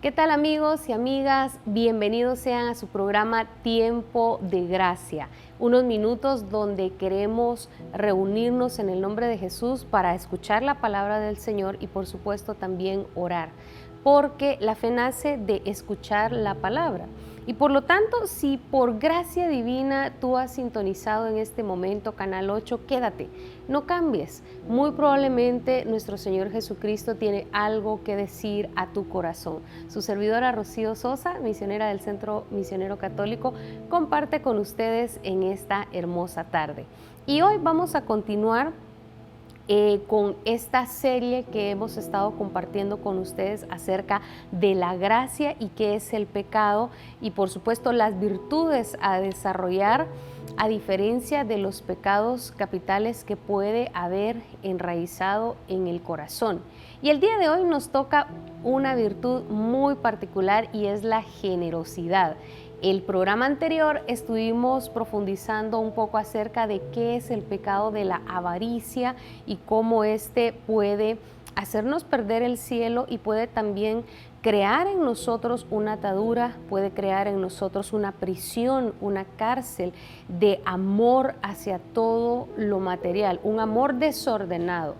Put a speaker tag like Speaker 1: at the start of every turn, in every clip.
Speaker 1: ¿Qué tal amigos y amigas? Bienvenidos sean a su programa Tiempo de Gracia. Unos minutos donde queremos reunirnos en el nombre de Jesús para escuchar la palabra del Señor y por supuesto también orar. Porque la fe nace de escuchar la palabra. Y por lo tanto, si por gracia divina tú has sintonizado en este momento Canal 8, quédate, no cambies. Muy probablemente nuestro Señor Jesucristo tiene algo que decir a tu corazón. Su servidora Rocío Sosa, misionera del Centro Misionero Católico, comparte con ustedes en esta hermosa tarde. Y hoy vamos a continuar con esta serie que hemos estado compartiendo con ustedes acerca de la gracia y qué es el pecado y por supuesto las virtudes a desarrollar a diferencia de los pecados capitales que puede haber enraizado en el corazón. Y el día de hoy nos toca una virtud muy particular y es la generosidad. El programa anterior estuvimos profundizando un poco acerca de qué es el pecado de la avaricia y cómo este puede hacernos perder el cielo y puede también crear en nosotros una atadura, puede crear en nosotros una prisión, una cárcel de amor hacia todo lo material, un amor desordenado.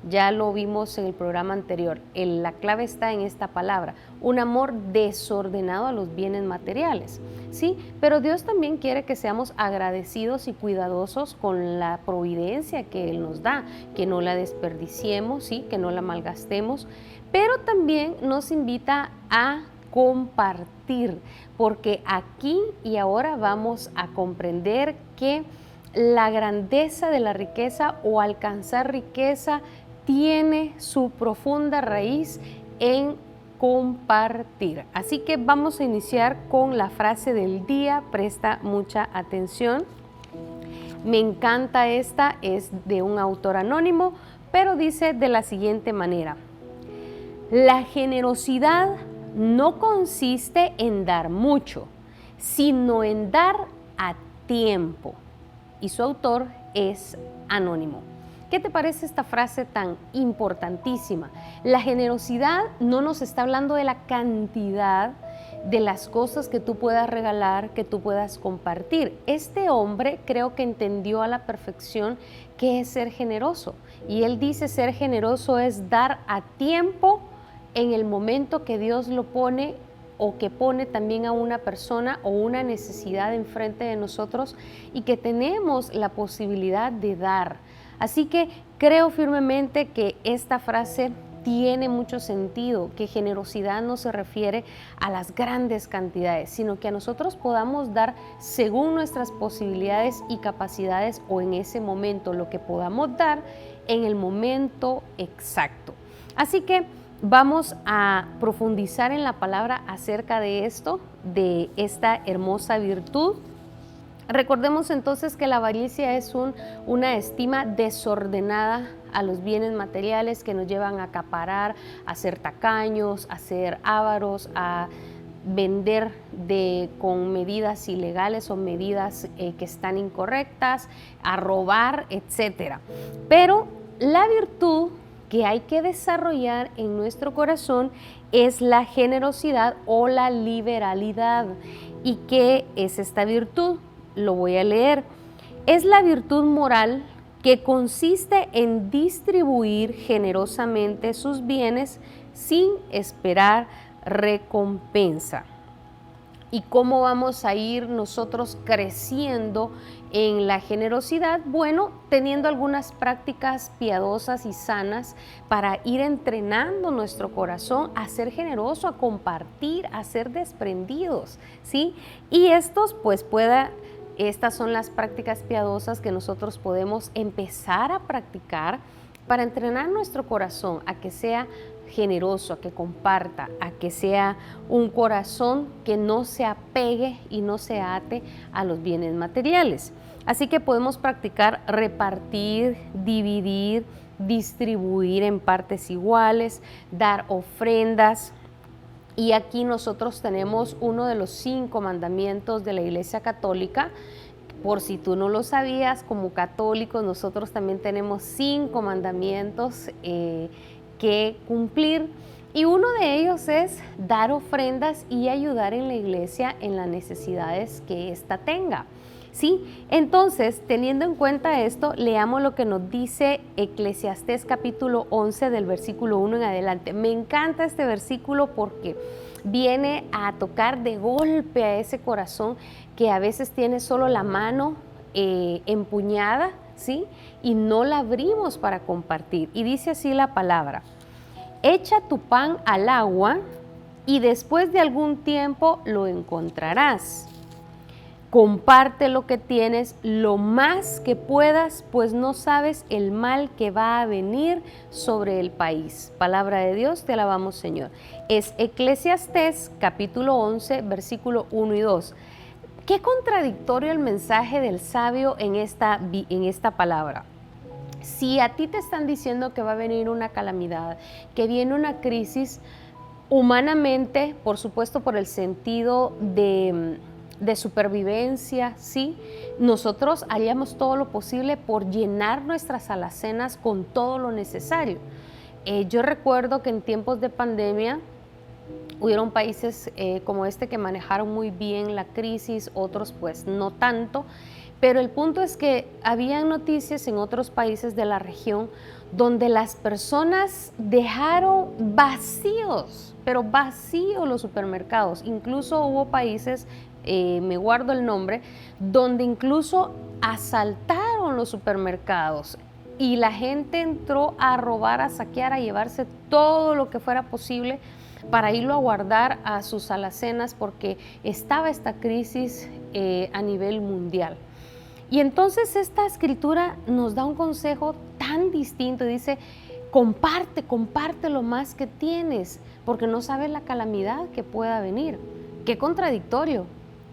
Speaker 1: Ya lo vimos en el programa anterior. La clave está en esta palabra, un amor desordenado a los bienes materiales, ¿sí? Pero Dios también quiere que seamos agradecidos y cuidadosos con la providencia que Él nos da, que no la desperdiciemos, ¿sí? Que no la malgastemos, pero también nos invita a compartir, porque aquí y ahora vamos a comprender que la grandeza de la riqueza o alcanzar riqueza tiene su profunda raíz en compartir. Así que vamos a iniciar con la frase del día, presta mucha atención. Me encanta esta, es de un autor anónimo, pero dice de la siguiente manera: la generosidad no consiste en dar mucho, sino en dar a tiempo. Y su autor es anónimo. ¿Qué te parece esta frase tan importantísima? La generosidad no nos está hablando de la cantidad de las cosas que tú puedas regalar, que tú puedas compartir. Este hombre creo que entendió a la perfección qué es ser generoso. Y él dice ser generoso es dar a tiempo en el momento que Dios lo pone o que pone también a una persona o una necesidad enfrente de nosotros y que tenemos la posibilidad de dar. Así que creo firmemente que esta frase tiene mucho sentido, que generosidad no se refiere a las grandes cantidades, sino que a nosotros podamos dar según nuestras posibilidades y capacidades o en ese momento lo que podamos dar en el momento exacto. Así que vamos a profundizar en la palabra acerca de esto, de esta hermosa virtud. Recordemos entonces que la avaricia es una estima desordenada a los bienes materiales que nos llevan a acaparar, a ser tacaños, a ser ávaros, a vender con medidas ilegales o medidas que están incorrectas, a robar, etc. Pero la virtud que hay que desarrollar en nuestro corazón es la generosidad o la liberalidad. ¿Y qué es esta virtud? Lo voy a leer. Es la virtud moral que consiste en distribuir generosamente sus bienes sin esperar recompensa. ¿Y cómo vamos a ir nosotros creciendo en la generosidad? Bueno, teniendo algunas prácticas piadosas y sanas para ir entrenando nuestro corazón a ser generoso, a compartir, a ser desprendidos, ¿sí? Y estas son las prácticas piadosas que nosotros podemos empezar a practicar para entrenar nuestro corazón a que sea generoso, a que comparta, a que sea un corazón que no se apegue y no se ate a los bienes materiales. Así que podemos practicar repartir, dividir, distribuir en partes iguales, dar ofrendas. Y aquí nosotros tenemos uno de los 5 mandamientos de la Iglesia Católica. Por si tú no lo sabías, como católicos nosotros también tenemos 5 mandamientos que cumplir. Y uno de ellos es dar ofrendas y ayudar en la iglesia en las necesidades que ésta tenga. ¿Sí? Entonces, teniendo en cuenta esto, leamos lo que nos dice Eclesiastés capítulo 11 del versículo 1 en adelante. Me encanta este versículo porque viene a tocar de golpe a ese corazón que a veces tiene solo la mano empuñada, ¿sí? Y no la abrimos para compartir. Y dice así la palabra: echa tu pan al agua y después de algún tiempo lo encontrarás. Comparte lo que tienes lo más que puedas, pues no sabes el mal que va a venir sobre el país. Palabra de Dios, te alabamos, Señor. Es Eclesiastés capítulo 11, versículo 1 y 2. Qué contradictorio el mensaje del sabio en esta palabra. Si a ti te están diciendo que va a venir una calamidad, que viene una crisis, humanamente, por supuesto, por el sentido de supervivencia, ¿sí? Nosotros haríamos todo lo posible por llenar nuestras alacenas con todo lo necesario. Yo recuerdo que en tiempos de pandemia hubieron países como este que manejaron muy bien la crisis, otros pues no tanto, pero el punto es que habían noticias en otros países de la región donde las personas dejaron vacíos, pero vacíos los supermercados. Incluso hubo países, me guardo el nombre, donde incluso asaltaron los supermercados y la gente entró a robar, a saquear, a llevarse todo lo que fuera posible para irlo a guardar a sus alacenas porque estaba esta crisis a nivel mundial. Y entonces esta escritura nos da un consejo tan distinto, dice: comparte lo más que tienes, porque no sabes la calamidad que pueda venir. Qué contradictorio.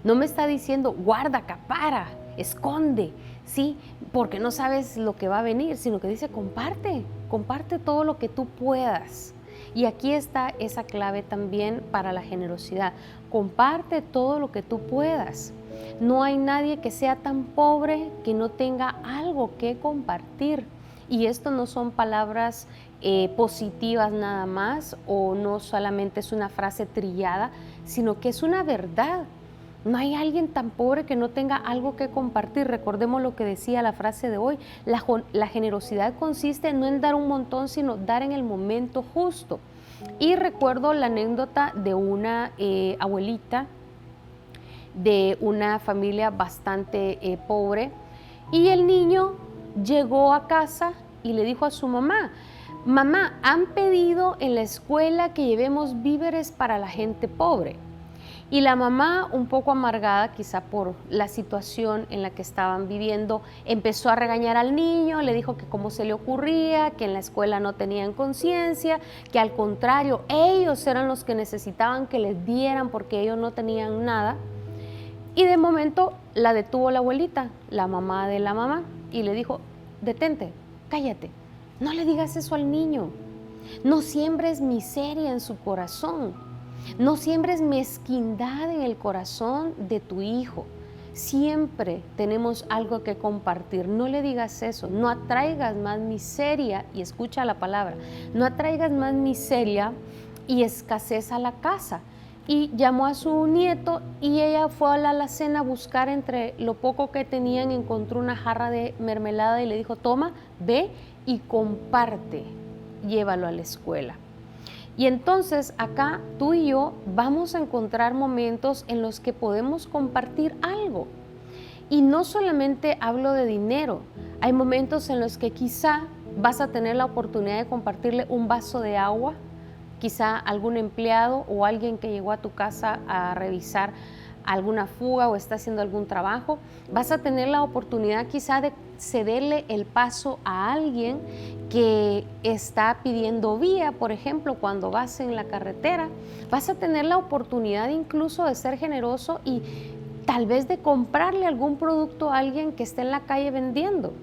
Speaker 1: No me está diciendo guarda, acapara, esconde, ¿sí? Porque no sabes lo que va a venir, sino que dice comparte todo lo que tú puedas. Y aquí está esa clave también para la generosidad. Comparte todo lo que tú puedas. No hay nadie que sea tan pobre que no tenga algo que compartir. Y esto no son palabras positivas nada más, o no solamente es una frase trillada, sino que es una verdad. No hay alguien tan pobre que no tenga algo que compartir. Recordemos lo que decía la frase de hoy. La generosidad consiste no en dar un montón, sino dar en el momento justo. Y recuerdo la anécdota de una abuelita de una familia bastante pobre, y el niño llegó a casa y le dijo a su mamá: mamá, han pedido en la escuela que llevemos víveres para la gente pobre. Y la mamá, un poco amargada quizá por la situación en la que estaban viviendo, empezó a regañar al niño, le dijo que cómo se le ocurría, que en la escuela no tenían conciencia, que al contrario, ellos eran los que necesitaban que les dieran porque ellos no tenían nada. Y de momento la detuvo la abuelita, la mamá de la mamá, y le dijo: detente, cállate, no le digas eso al niño, no siembres miseria en su corazón. No siembres mezquindad en el corazón de tu hijo. Siempre tenemos algo que compartir. No le digas eso. No atraigas más miseria, y escucha la palabra, no atraigas más miseria y escasez a la casa. Y llamó a su nieto y ella fue a la alacena a buscar entre lo poco que tenían, encontró una jarra de mermelada y le dijo: toma, ve y comparte, llévalo a la escuela. Y entonces acá tú y yo vamos a encontrar momentos en los que podemos compartir algo. Y no solamente hablo de dinero, hay momentos en los que quizá vas a tener la oportunidad de compartirle un vaso de agua, quizá algún empleado o alguien que llegó a tu casa a revisar alguna fuga o está haciendo algún trabajo. Vas a tener la oportunidad quizá de cederle el paso a alguien que está pidiendo vía, por ejemplo, cuando vas en la carretera. Vas a tener la oportunidad incluso de ser generoso y tal vez de comprarle algún producto a alguien que esté en la calle vendiendo.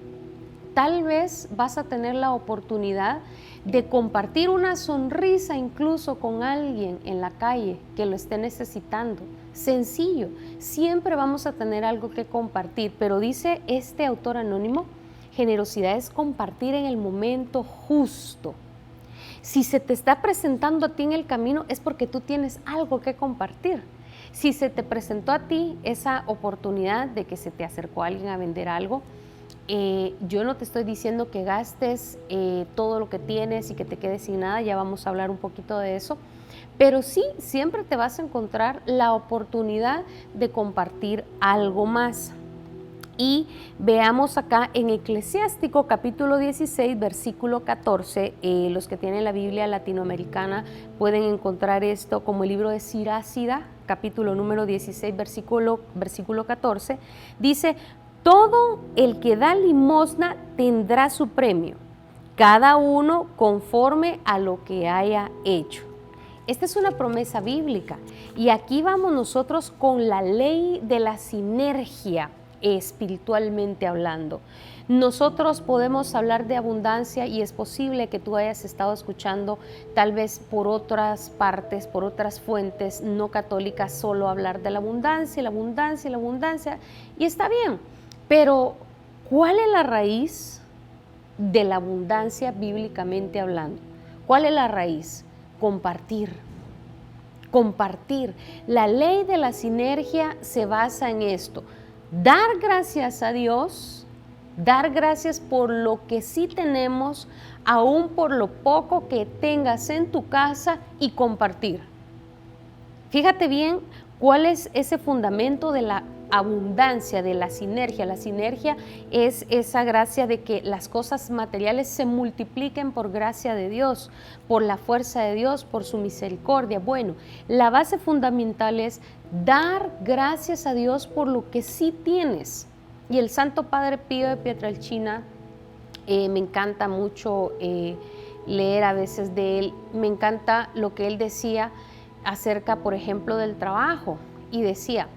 Speaker 1: Tal vez vas a tener la oportunidad de compartir una sonrisa incluso con alguien en la calle que lo esté necesitando. Sencillo, siempre vamos a tener algo que compartir, pero dice este autor anónimo: generosidad es compartir en el momento justo. Si se te está presentando a ti en el camino es porque tú tienes algo que compartir. Si se te presentó a ti esa oportunidad de que se te acercó alguien a vender algo, yo no te estoy diciendo que gastes todo lo que tienes y que te quedes sin nada, ya vamos a hablar un poquito de eso, pero sí, siempre te vas a encontrar la oportunidad de compartir algo más. Y veamos acá en Eclesiástico capítulo 16, versículo 14, los que tienen la Biblia latinoamericana pueden encontrar esto como el libro de Sirácida, capítulo número 16, versículo 14, dice: todo el que da limosna tendrá su premio, cada uno conforme a lo que haya hecho. Esta es una promesa bíblica y aquí vamos nosotros con la ley de la sinergia espiritualmente hablando. Nosotros podemos hablar de abundancia y es posible que tú hayas estado escuchando tal vez por otras partes, por otras fuentes no católicas, solo hablar de la abundancia, la abundancia, la abundancia, y está bien, pero ¿cuál es la raíz de la abundancia bíblicamente hablando? ¿Cuál es la raíz? Compartir. Compartir. La ley de la sinergia se basa en esto: dar gracias a Dios, dar gracias por lo que sí tenemos, aún por lo poco que tengas en tu casa, y compartir. Fíjate bien cuál es ese fundamento de la abundancia, de la sinergia. La sinergia es esa gracia de que las cosas materiales se multipliquen por gracia de Dios, por la fuerza de Dios, por su misericordia. Bueno, la base fundamental es dar gracias a Dios por lo que sí tienes. Y el Santo Padre Pío de Pietrelcina, me encanta mucho leer a veces de él, me encanta lo que él decía acerca, por ejemplo, del trabajo, y decía: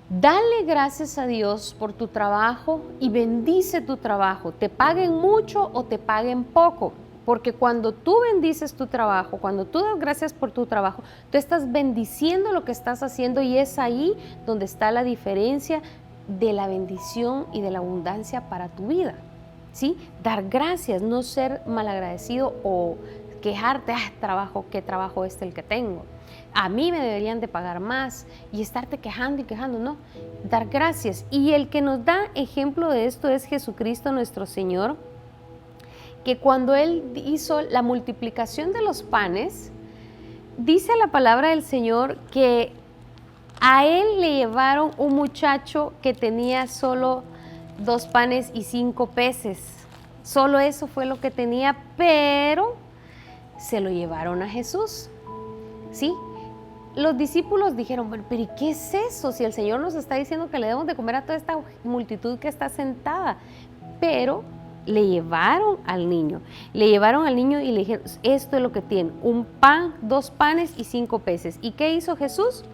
Speaker 1: dale gracias a Dios por tu trabajo y bendice tu trabajo, te paguen mucho o te paguen poco, porque cuando tú bendices tu trabajo, cuando tú das gracias por tu trabajo, tú estás bendiciendo lo que estás haciendo, y es ahí donde está la diferencia de la bendición y de la abundancia para tu vida, ¿sí? Dar gracias, no ser malagradecido o quejarte: qué trabajo es el que tengo, a mí me deberían de pagar más, y estarte quejando y quejando. No, dar gracias. Y el que nos da ejemplo de esto es Jesucristo nuestro Señor, que cuando Él hizo la multiplicación de los panes, dice la palabra del Señor que a Él le llevaron un muchacho que tenía solo 2 panes y 5 peces. Solo eso fue lo que tenía, pero se lo llevaron a Jesús, ¿sí? Los discípulos dijeron: pero ¿y qué es eso? Si el Señor nos está diciendo que le debemos de comer a toda esta multitud que está sentada. Pero le llevaron al niño y le dijeron: esto es lo que tiene, un pan, 2 panes y 5 peces. ¿Y qué hizo Jesús?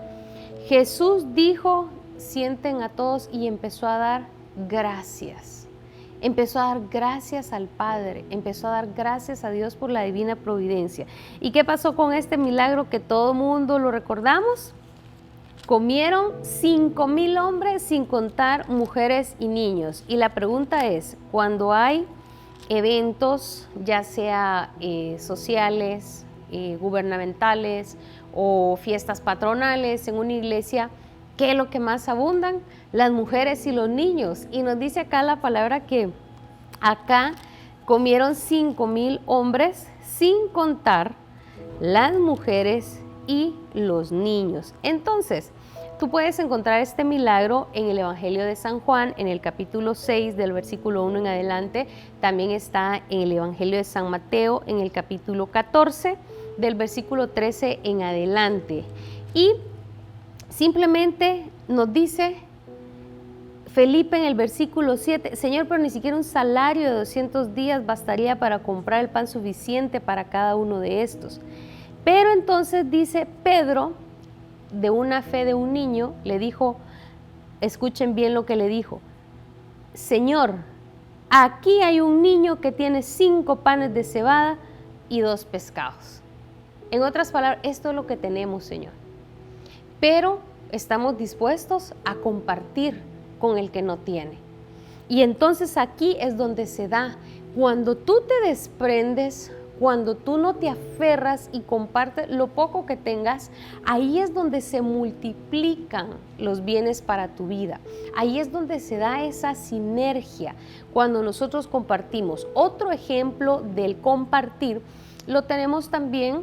Speaker 1: Jesús dijo: sienten a todos, y empezó a dar gracias. Empezó a dar gracias al Padre, empezó a dar gracias a Dios por la divina providencia. ¿Y qué pasó con este milagro que todo mundo lo recordamos? Comieron 5,000 hombres, sin contar mujeres y niños. Y la pregunta es: cuando hay eventos, ya sea sociales, gubernamentales o fiestas patronales en una iglesia, ¿qué es lo que más abundan? Las mujeres y los niños. Y nos dice acá la palabra que acá comieron 5,000 hombres, sin contar las mujeres y los niños. Entonces, tú puedes encontrar este milagro en el Evangelio de San Juan, en el capítulo 6, del versículo 1 en adelante. También está en el Evangelio de San Mateo, en el capítulo 14, del versículo 13 en adelante. Y simplemente nos dice Felipe en el versículo 7: Señor, pero ni siquiera un salario de 200 días bastaría para comprar el pan suficiente para cada uno de estos. Pero entonces dice Pedro, de una fe de un niño, le dijo, escuchen bien lo que le dijo: Señor, aquí hay un niño que tiene 5 panes de cebada y 2 pescados. En otras palabras, esto es lo que tenemos, Señor. Pero estamos dispuestos a compartir con el que no tiene. Y entonces aquí es donde se da. Cuando tú te desprendes, Cuando tú no te aferras y compartes lo poco que tengas, ahí es donde se multiplican los bienes para tu vida. Ahí es donde se da esa sinergia cuando nosotros compartimos. Otro ejemplo del compartir lo tenemos también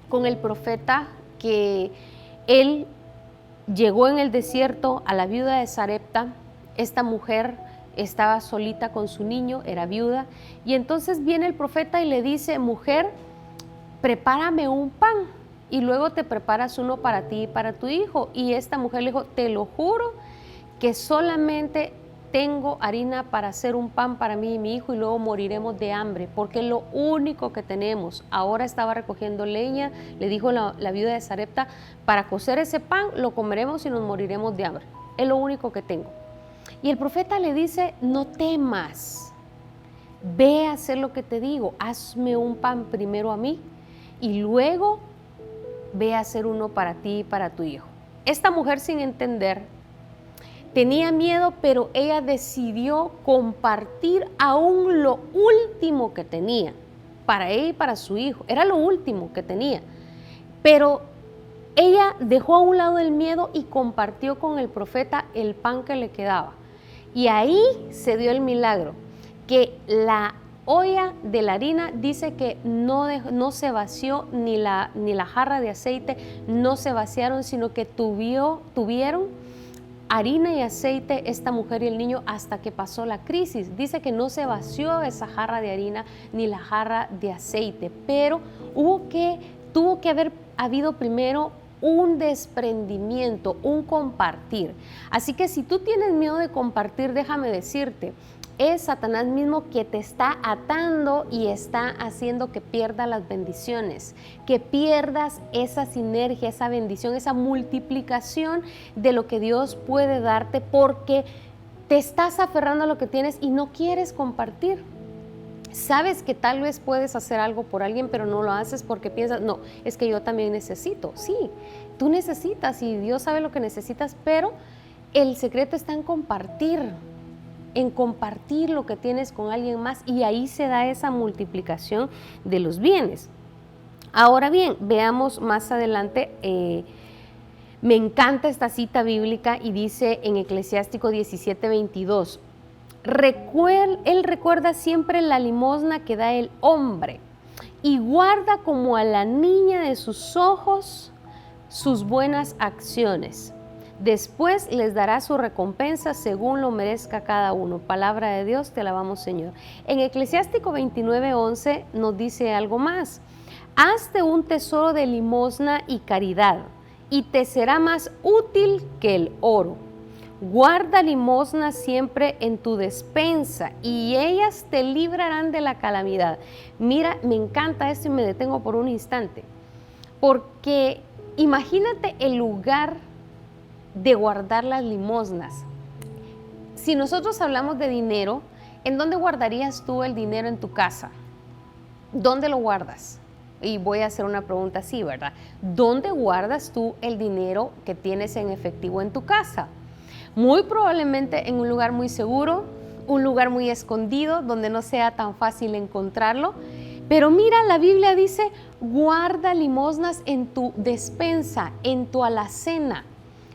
Speaker 1: con el profeta, que él llegó en el desierto a la viuda de Sarepta. Esta mujer estaba solita con su niño, era viuda, y entonces viene el profeta y le dice: mujer, prepárame un pan y luego te preparas uno para ti y para tu hijo. Y esta mujer le dijo: te lo juro que solamente tengo harina para hacer un pan para mí y mi hijo, y luego moriremos de hambre, porque es lo único que tenemos. Ahora estaba recogiendo leña, le dijo la viuda de Sarepta: para cocer ese pan lo comeremos y nos moriremos de hambre, es lo único que tengo. Y el profeta le dice: no temas, ve a hacer lo que te digo, hazme un pan primero a mí y luego ve a hacer uno para ti y para tu hijo. Esta mujer, sin entender, tenía miedo, pero ella decidió compartir aún lo último que tenía para ella y para su hijo. Era lo último que tenía, pero ella dejó a un lado el miedo y compartió con el profeta el pan que le quedaba. Y ahí se dio el milagro, que la olla de la harina dice que no se vació, ni la jarra de aceite no se vaciaron, sino que tuvieron harina y aceite esta mujer y el niño hasta que pasó la crisis. Dice que no se vació esa jarra de harina ni la jarra de aceite, pero tuvo que haber habido primero un desprendimiento, un compartir. Así que si tú tienes miedo de compartir, déjame decirte, es Satanás mismo que te está atando y está haciendo que pierdas las bendiciones, que pierdas esa sinergia, esa bendición, esa multiplicación de lo que Dios puede darte, porque te estás aferrando a lo que tienes y no quieres compartir. Sabes que tal vez puedes hacer algo por alguien, pero no lo haces porque piensas: no, es que yo también necesito. Sí, tú necesitas y Dios sabe lo que necesitas, pero el secreto está en compartir lo que tienes con alguien más, y ahí se da esa multiplicación de los bienes. Ahora bien, veamos más adelante, me encanta esta cita bíblica y dice en Eclesiástico 17:22, Él recuerda siempre la limosna que da el hombre y guarda como a la niña de sus ojos sus buenas acciones. Después les dará su recompensa según lo merezca cada uno. Palabra de Dios, te alabamos, Señor. En Eclesiástico 29:11 nos dice algo más. Hazte un tesoro de limosna y caridad, y te será más útil que el oro. Guarda limosna siempre en tu despensa, y ellas te librarán de la calamidad. Mira, me encanta esto y me detengo por un instante, porque imagínate el lugar de guardar las limosnas. Si nosotros hablamos de dinero, ¿en dónde guardarías tú el dinero en tu casa? ¿Dónde lo guardas? Y voy a hacer una pregunta así, ¿verdad? ¿Dónde guardas tú el dinero que tienes en efectivo en tu casa? Muy probablemente en un lugar muy seguro, un lugar muy escondido, donde no sea tan fácil encontrarlo. Pero mira, la Biblia dice: guarda limosnas en tu despensa, en tu alacena.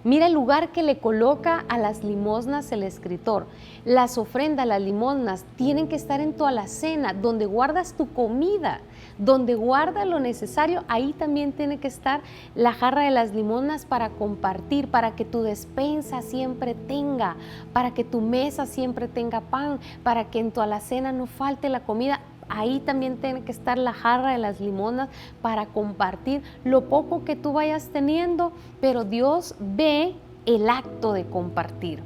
Speaker 1: Mira el lugar que le coloca a las limosnas el escritor. Las ofrendas, las limosnas, tienen que estar en tu alacena, donde guardas tu comida, donde guardas lo necesario. Ahí también tiene que estar la jarra de las limosnas para compartir, para que tu despensa siempre tenga, para que tu mesa siempre tenga pan, para que en tu alacena no falte la comida. Ahí también tiene que estar la jarra de las limonas para compartir lo poco que tú vayas teniendo, pero Dios ve el acto de compartir.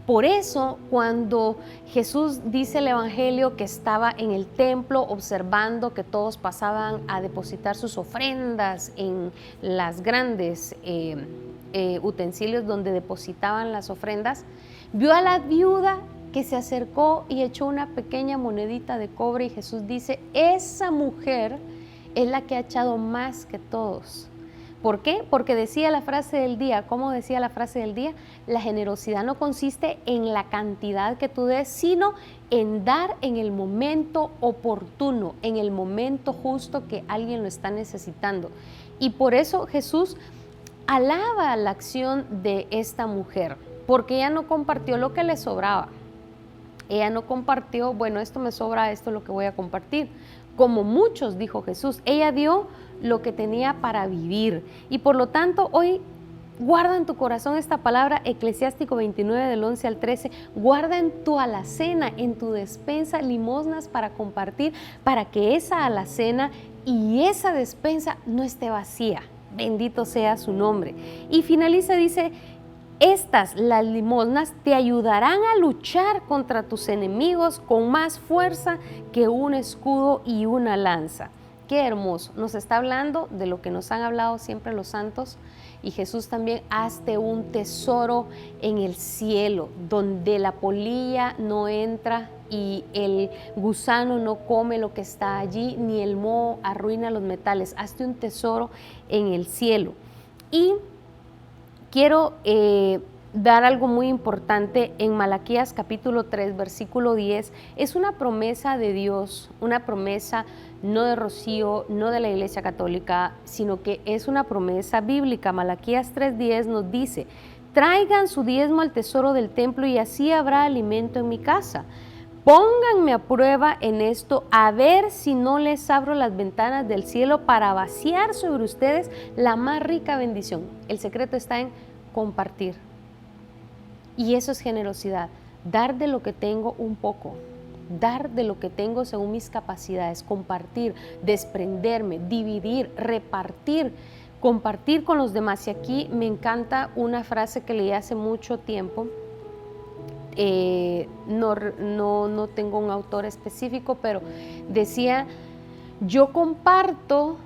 Speaker 1: Por eso, cuando Jesús dice el Evangelio que estaba en el templo observando que todos pasaban a depositar sus ofrendas en las grandes utensilios donde depositaban las ofrendas, vio a la viuda que se acercó y echó una pequeña monedita de cobre, y Jesús dice: esa mujer es la que ha echado más que todos, ¿Por qué? Porque decía la frase del día. ¿Cómo decía la frase del día? La generosidad no consiste en la cantidad que tú des, sino en dar en el momento oportuno, en el momento justo que alguien lo está necesitando. Y por eso Jesús alaba la acción de esta mujer, porque ella no compartió lo que le sobraba. Ella no compartió, bueno, esto me sobra, esto es lo que voy a compartir. Como muchos, dijo Jesús, ella dio lo que tenía para vivir. Y por lo tanto, hoy guarda en tu corazón esta palabra, Eclesiástico 29 del 11 al 13, guarda en tu alacena, en tu despensa, limosnas para compartir, para que esa alacena y esa despensa no esté vacía. Bendito sea su nombre. Y finaliza, dice, estas, las limosnas, te ayudarán a luchar contra tus enemigos con más fuerza que un escudo y una lanza. Qué hermoso. Nos está hablando de lo que nos han hablado siempre los santos, y Jesús también: hazte un tesoro en el cielo, donde la polilla no entra y el gusano no come lo que está allí, ni el moho arruina los metales. Hazte un tesoro en el cielo. Y quiero dar algo muy importante en Malaquías capítulo 3, versículo 10. Es una promesa de Dios, una promesa no de Rocío, no de la Iglesia Católica, sino que es una promesa bíblica. Malaquías 3:10 nos dice: traigan su diezmo al tesoro del templo y así habrá alimento en mi casa. Pónganme a prueba en esto, a ver si no les abro las ventanas del cielo para vaciar sobre ustedes la más rica bendición. El secreto está en compartir. Y eso es generosidad, dar de lo que tengo un poco, dar de lo que tengo según mis capacidades, compartir, desprenderme, dividir, repartir, compartir con los demás. Y aquí me encanta una frase que leí hace mucho tiempo. No tengo un autor específico, pero decía: yo comparto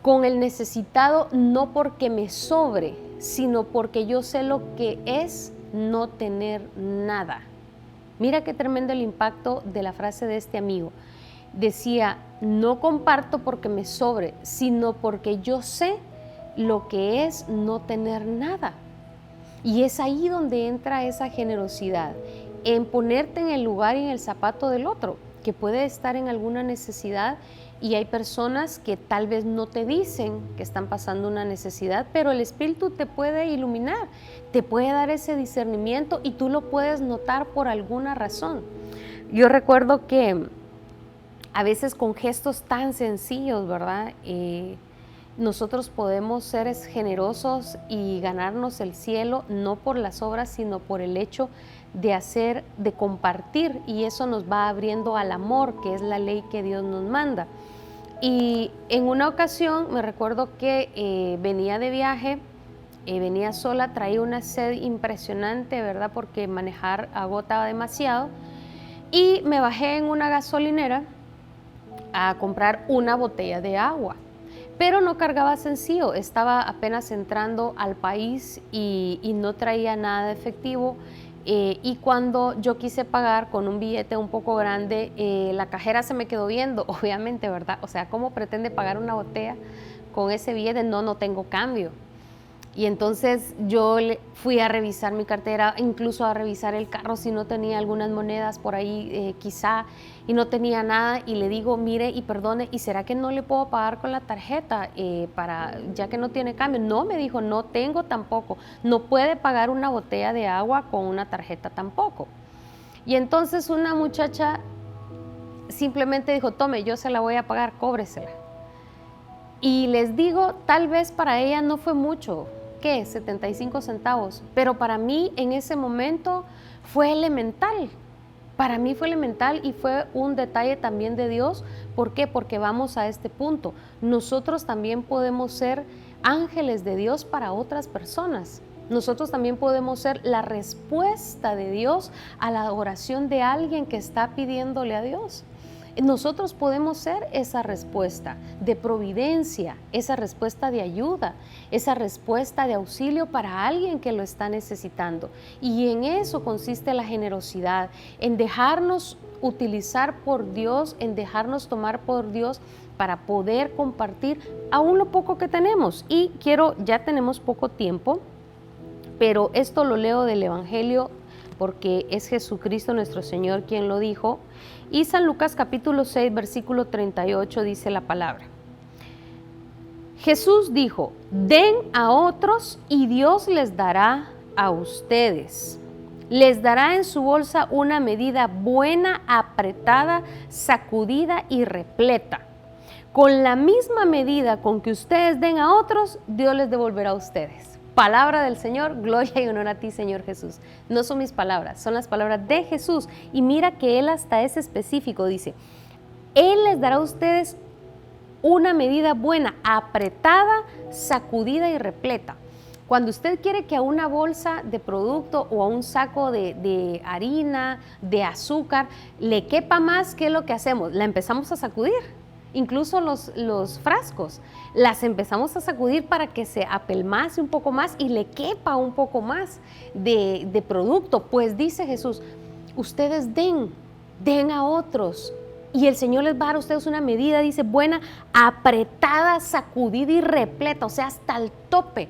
Speaker 1: con el necesitado no porque me sobre, sino porque yo sé lo que es no tener nada. Mira qué tremendo el impacto de la frase de este amigo. Decía: no comparto porque me sobre, sino porque yo sé lo que es no tener nada. Y es ahí donde entra esa generosidad, en ponerte en el lugar y en el zapato del otro, que puede estar en alguna necesidad, y hay personas que tal vez no te dicen que están pasando una necesidad, pero el Espíritu te puede iluminar, te puede dar ese discernimiento y tú lo puedes notar por alguna razón. Yo recuerdo que a veces con gestos tan sencillos, ¿verdad? Nosotros podemos ser generosos y ganarnos el cielo, no por las obras, sino por el hecho de compartir, y eso nos va abriendo al amor, que es la ley que Dios nos manda. Y en una ocasión me recuerdo que venía de viaje, venía sola, traía una sed impresionante, ¿verdad? Porque manejar agotaba demasiado, y me bajé en una gasolinera a comprar una botella de agua. Pero no cargaba sencillo, estaba apenas entrando al país y no traía nada de efectivo. Y cuando yo quise pagar con un billete un poco grande, la cajera se me quedó viendo, obviamente, ¿verdad? O sea, ¿cómo pretende pagar una botella con ese billete? No tengo cambio. Y entonces yo fui a revisar mi cartera, incluso a revisar el carro si no tenía algunas monedas por ahí quizá, y no tenía nada, y le digo: mire y perdone, ¿y será que no le puedo pagar con la tarjeta ya que no tiene cambio? No, me dijo, no tengo tampoco, no puede pagar una botella de agua con una tarjeta tampoco. Y entonces una muchacha simplemente dijo: tome, yo se la voy a pagar, cóbresela. Y les digo, tal vez para ella no fue mucho, ¿qué? 75 centavos, pero para mí en ese momento fue elemental. Para mí fue elemental y fue un detalle también de Dios. ¿Por qué? Porque vamos a este punto. Nosotros también podemos ser ángeles de Dios para otras personas. Nosotros también podemos ser la respuesta de Dios a la oración de alguien que está pidiéndole a Dios. Nosotros podemos ser esa respuesta de providencia, esa respuesta de ayuda, esa respuesta de auxilio para alguien que lo está necesitando. Y en eso consiste la generosidad, en dejarnos utilizar por Dios, en dejarnos tomar por Dios para poder compartir aún lo poco que tenemos. Y ya tenemos poco tiempo, pero esto lo leo del Evangelio porque es Jesucristo nuestro Señor quien lo dijo. Y San Lucas capítulo 6, versículo 38 dice la palabra. Jesús dijo, den a otros y Dios les dará a ustedes. Les dará en su bolsa una medida buena, apretada, sacudida y repleta. Con la misma medida con que ustedes den a otros, Dios les devolverá a ustedes. Palabra del Señor, gloria y honor a ti, Señor Jesús. No son mis palabras, son las palabras de Jesús. Y mira que Él hasta es específico, dice, Él les dará a ustedes una medida buena, apretada, sacudida y repleta. Cuando usted quiere que a una bolsa de producto o a un saco de harina, de azúcar, le quepa más, ¿qué es lo que hacemos? La empezamos a sacudir. Incluso los frascos, las empezamos a sacudir para que se apelmace un poco más y le quepa un poco más de producto. Pues dice Jesús, ustedes den a otros y el Señor les va a dar a ustedes una medida, dice, buena, apretada, sacudida y repleta, o sea, hasta el tope.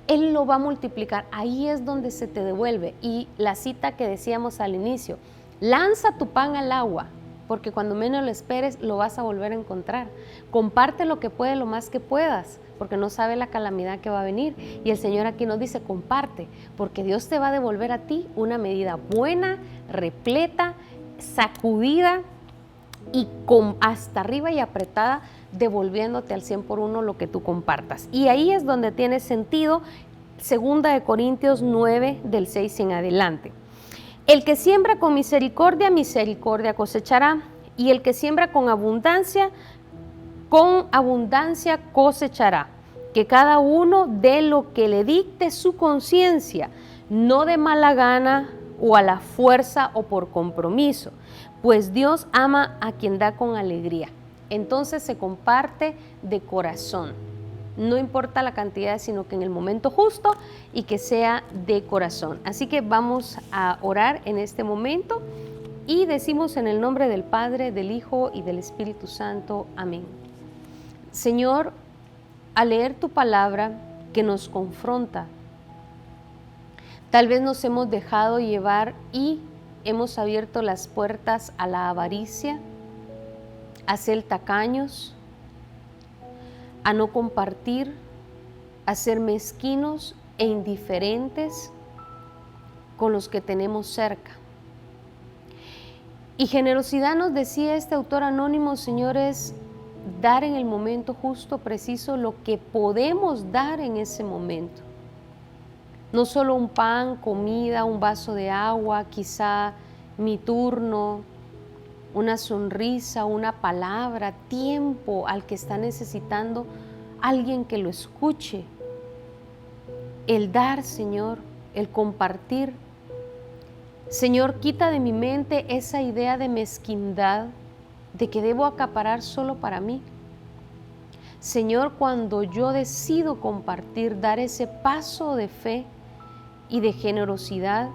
Speaker 1: Él lo va a multiplicar, ahí es donde se te devuelve. Y la cita que decíamos al inicio, lanza tu pan al agua, porque cuando menos lo esperes lo vas a volver a encontrar. Comparte lo que puedes, lo más que puedas, porque no sabe la calamidad que va a venir. Y el Señor aquí nos dice, comparte, porque Dios te va a devolver a ti una medida buena, repleta, sacudida y hasta arriba y apretada, devolviéndote al 100 por 1 lo que tú compartas. Y ahí es donde tiene sentido 2 Corintios 9, del 6 en adelante. El que siembra con misericordia, misericordia cosechará, y el que siembra con abundancia cosechará. Que cada uno dé lo que le dicte su conciencia, no de mala gana o a la fuerza o por compromiso, pues Dios ama a quien da con alegría. Entonces se comparte de corazón. No importa la cantidad, sino que en el momento justo y que sea de corazón. Así que vamos a orar en este momento y decimos en el nombre del Padre, del Hijo y del Espíritu Santo. Amén. Señor, al leer tu palabra que nos confronta, tal vez nos hemos dejado llevar y hemos abierto las puertas a la avaricia, a ser tacaños, a no compartir, a ser mezquinos e indiferentes con los que tenemos cerca. Y generosidad, nos decía este autor anónimo, Señor, es dar en el momento justo, preciso, lo que podemos dar en ese momento. No solo un pan, comida, un vaso de agua, quizá mi turno, una sonrisa, una palabra, tiempo al que está necesitando alguien que lo escuche. El dar, Señor, el compartir. Señor, quita de mi mente esa idea de mezquindad, de que debo acaparar solo para mí. Señor, cuando yo decido compartir, dar ese paso de fe y de generosidad,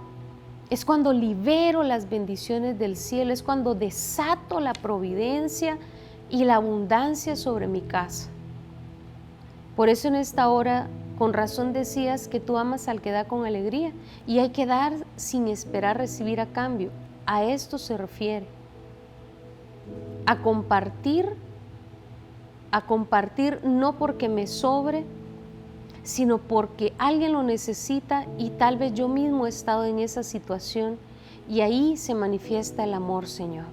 Speaker 1: es cuando libero las bendiciones del cielo, es cuando desato la providencia y la abundancia sobre mi casa. Por eso en esta hora, con razón decías que tú amas al que da con alegría, y hay que dar sin esperar recibir a cambio. A esto se refiere. A compartir no porque me sobre, sino porque alguien lo necesita y tal vez yo mismo he estado en esa situación, y ahí se manifiesta el amor, Señor.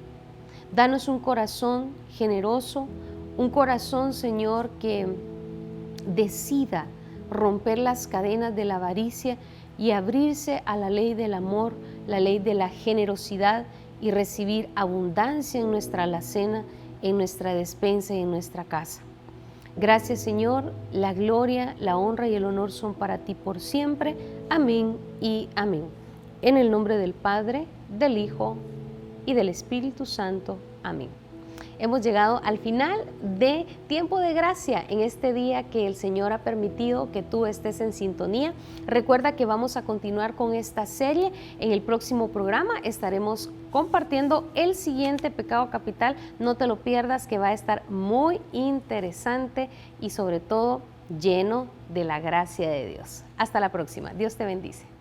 Speaker 1: Danos un corazón generoso, un corazón, Señor, que decida romper las cadenas de la avaricia y abrirse a la ley del amor, la ley de la generosidad, y recibir abundancia en nuestra alacena, en nuestra despensa y en nuestra casa. Gracias, Señor, la gloria, la honra y el honor son para ti por siempre. Amén y amén. En el nombre del Padre, del Hijo y del Espíritu Santo. Amén. Hemos llegado al final de Tiempo de Gracia en este día que el Señor ha permitido que tú estés en sintonía. Recuerda que vamos a continuar con esta serie. En el próximo programa estaremos compartiendo el siguiente pecado capital. No te lo pierdas, que va a estar muy interesante y sobre todo lleno de la gracia de Dios. Hasta la próxima. Dios te bendice.